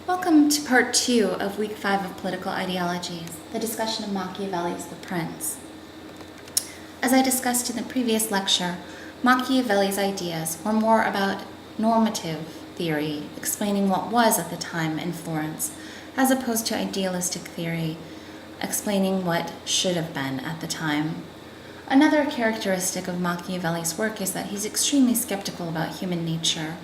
Welcome to part 2 of Week 5 of Political Ideologies, the discussion of Machiavelli's The Prince. As I discussed in the previous lecture, Machiavelli's ideas were more about normative theory, explaining what was at the time in Florence, as opposed to idealistic theory, explaining what should have been at the time. Another characteristic of Machiavelli's work is that he's extremely skeptical about human nature.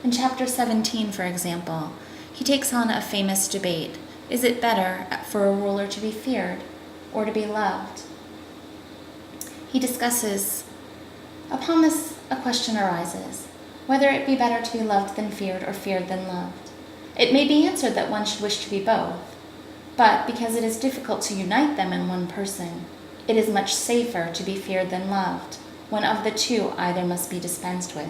In chapter 17, for example, he takes on a famous debate. Is it better for a ruler to be feared or to be loved? He discusses, upon this a question arises, whether it be better to be loved than feared or feared than loved. It may be answered that one should wish to be both, but because it is difficult to unite them in one person, it is much safer to be feared than loved, when of the two either must be dispensed with.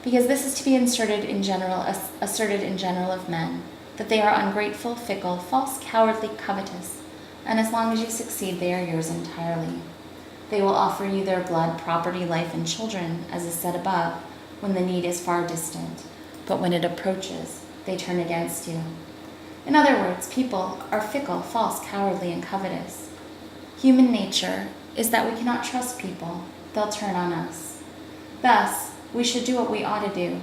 Because this is to be asserted in general of men, that they are ungrateful, fickle, false, cowardly, covetous, and as long as you succeed, they are yours entirely. They will offer you their blood, property, life, and children, as is said above, when the need is far distant, but when it approaches, they turn against you. In other words, people are fickle, false, cowardly, and covetous. Human nature is that we cannot trust people. They'll turn on us. Thus, we should do what we ought to do,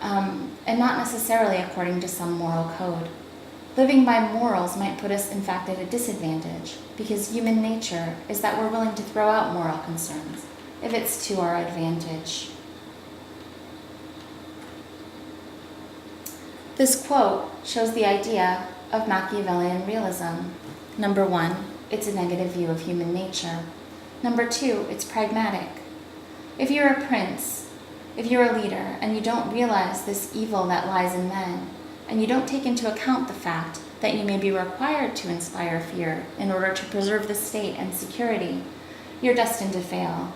and not necessarily according to some moral code. Living by morals might put us, in fact, at a disadvantage, because human nature is that we're willing to throw out moral concerns if it's to our advantage. This quote shows the idea of Machiavellian realism. Number 1, it's a negative view of human nature. Number 2, it's pragmatic. If you're a prince, if you're a leader, and you don't realize this evil that lies in men, and you don't take into account the fact that you may be required to inspire fear in order to preserve the state and security, you're destined to fail.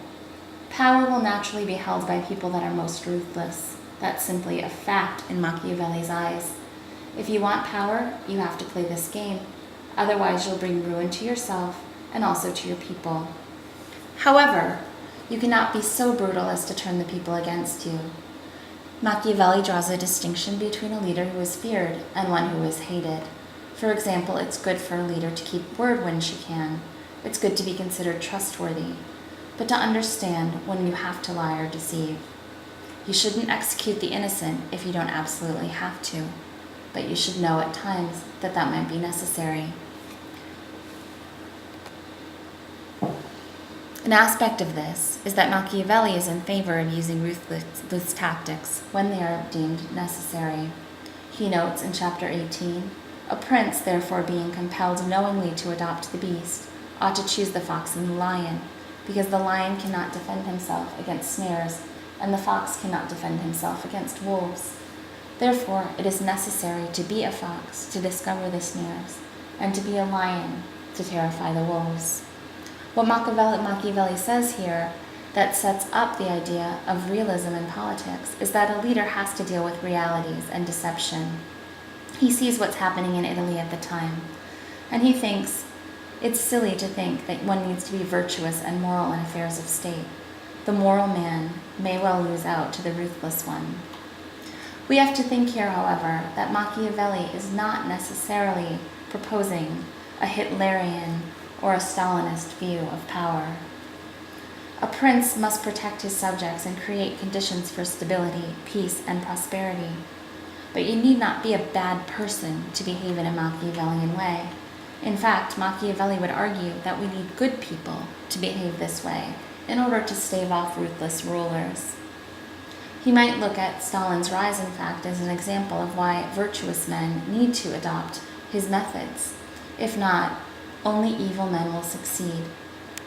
Power will naturally be held by people that are most ruthless. That's simply a fact in Machiavelli's eyes. If you want power, you have to play this game. Otherwise, you'll bring ruin to yourself and also to your people. However, you cannot be so brutal as to turn the people against you. Machiavelli draws a distinction between a leader who is feared and one who is hated. For example, it's good for a leader to keep word when she can. It's good to be considered trustworthy, but to understand when you have to lie or deceive. You shouldn't execute the innocent if you don't absolutely have to, but you should know at times that that might be necessary. An aspect of this is that Machiavelli is in favor of using ruthless tactics when they are deemed necessary. He notes in chapter 18, a prince, therefore, being compelled knowingly to adopt the beast, ought to choose the fox and the lion, because the lion cannot defend himself against snares, and the fox cannot defend himself against wolves. Therefore, it is necessary to be a fox to discover the snares, and to be a lion to terrify the wolves. What Machiavelli says here that sets up the idea of realism in politics is that a leader has to deal with realities and deception. He sees what's happening in Italy at the time, and he thinks it's silly to think that one needs to be virtuous and moral in affairs of state. The moral man may well lose out to the ruthless one. We have to think here, however, that Machiavelli is not necessarily proposing a Hitlerian or a Stalinist view of power. A prince must protect his subjects and create conditions for stability, peace, and prosperity. But you need not be a bad person to behave in a Machiavellian way. In fact, Machiavelli would argue that we need good people to behave this way in order to stave off ruthless rulers. He might look at Stalin's rise, in fact, as an example of why virtuous men need to adopt his methods. If not, only evil men will succeed.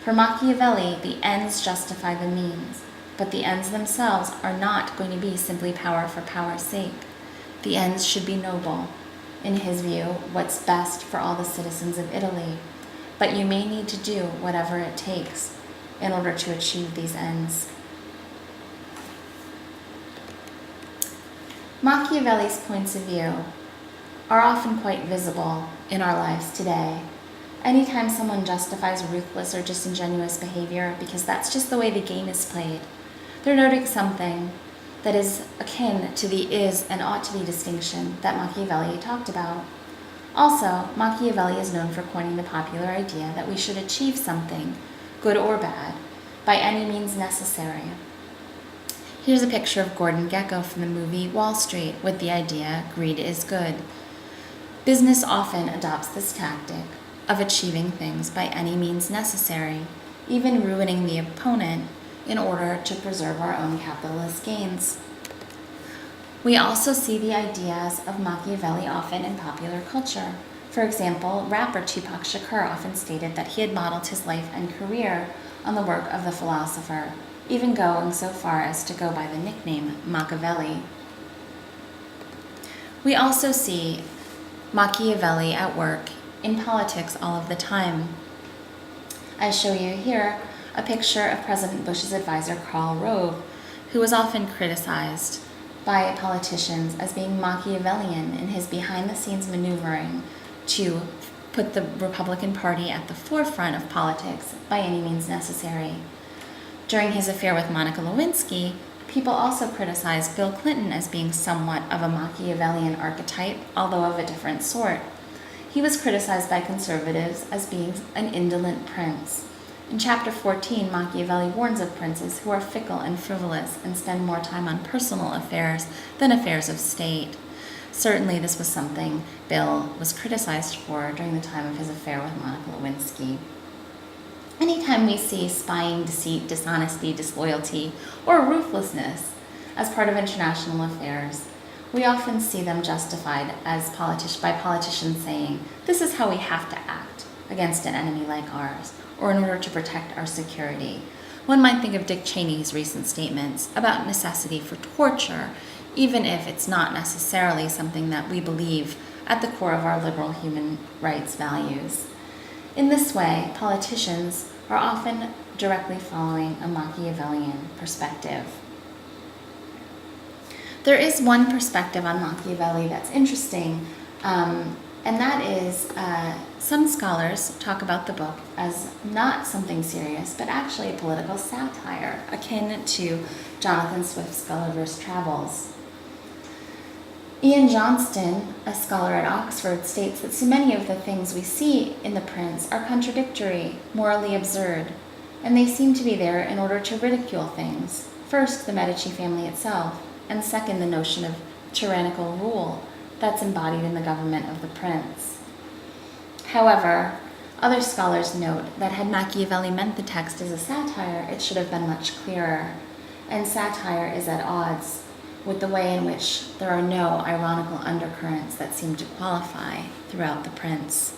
For Machiavelli, the ends justify the means, but the ends themselves are not going to be simply power for power's sake. The ends should be noble. In his view, what's best for all the citizens of Italy. But you may need to do whatever it takes in order to achieve these ends. Machiavelli's points of view are often quite visible in our lives today. Anytime someone justifies ruthless or disingenuous behavior because that's just the way the game is played, they're noting something that is akin to the is and ought to be distinction that Machiavelli talked about. Also, Machiavelli is known for coining the popular idea that we should achieve something, good or bad, by any means necessary. Here's a picture of Gordon Gekko from the movie Wall Street with the idea, greed is good. Business often adopts this tactic of achieving things by any means necessary, even ruining the opponent in order to preserve our own capitalist gains. We also see the ideas of Machiavelli often in popular culture. For example, rapper Tupac Shakur often stated that he had modeled his life and career on the work of the philosopher, even going so far as to go by the nickname Machiavelli. We also see Machiavelli at work in politics all of the time. I show you here a picture of President Bush's advisor Karl Rove, who was often criticized by politicians as being Machiavellian in his behind-the-scenes maneuvering to put the Republican Party at the forefront of politics by any means necessary. During his affair with Monica Lewinsky, people also criticized Bill Clinton as being somewhat of a Machiavellian archetype, although of a different sort. He was criticized by conservatives as being an indolent prince. In chapter 14, Machiavelli warns of princes who are fickle and frivolous and spend more time on personal affairs than affairs of state. Certainly this was something Bill was criticized for during the time of his affair with Monica Lewinsky. Anytime we see spying, deceit, dishonesty, disloyalty, or ruthlessness as part of international affairs, we often see them justified as by politicians saying, this is how we have to act against an enemy like ours, or in order to protect our security. One might think of Dick Cheney's recent statements about necessity for torture, even if it's not necessarily something that we believe at the core of our liberal human rights values. In this way, politicians are often directly following a Machiavellian perspective. There is one perspective on Machiavelli that's interesting, and that is some scholars talk about the book as not something serious, but actually a political satire, akin to Jonathan Swift's Gulliver's Travels. Ian Johnston, a scholar at Oxford, states that so many of the things we see in The Prince are contradictory, morally absurd, and they seem to be there in order to ridicule things. First, the Medici family itself, and second, the notion of tyrannical rule that's embodied in the government of the prince. However, other scholars note that had Machiavelli meant the text as a satire, it should have been much clearer, and satire is at odds with the way in which there are no ironical undercurrents that seem to qualify throughout The Prince.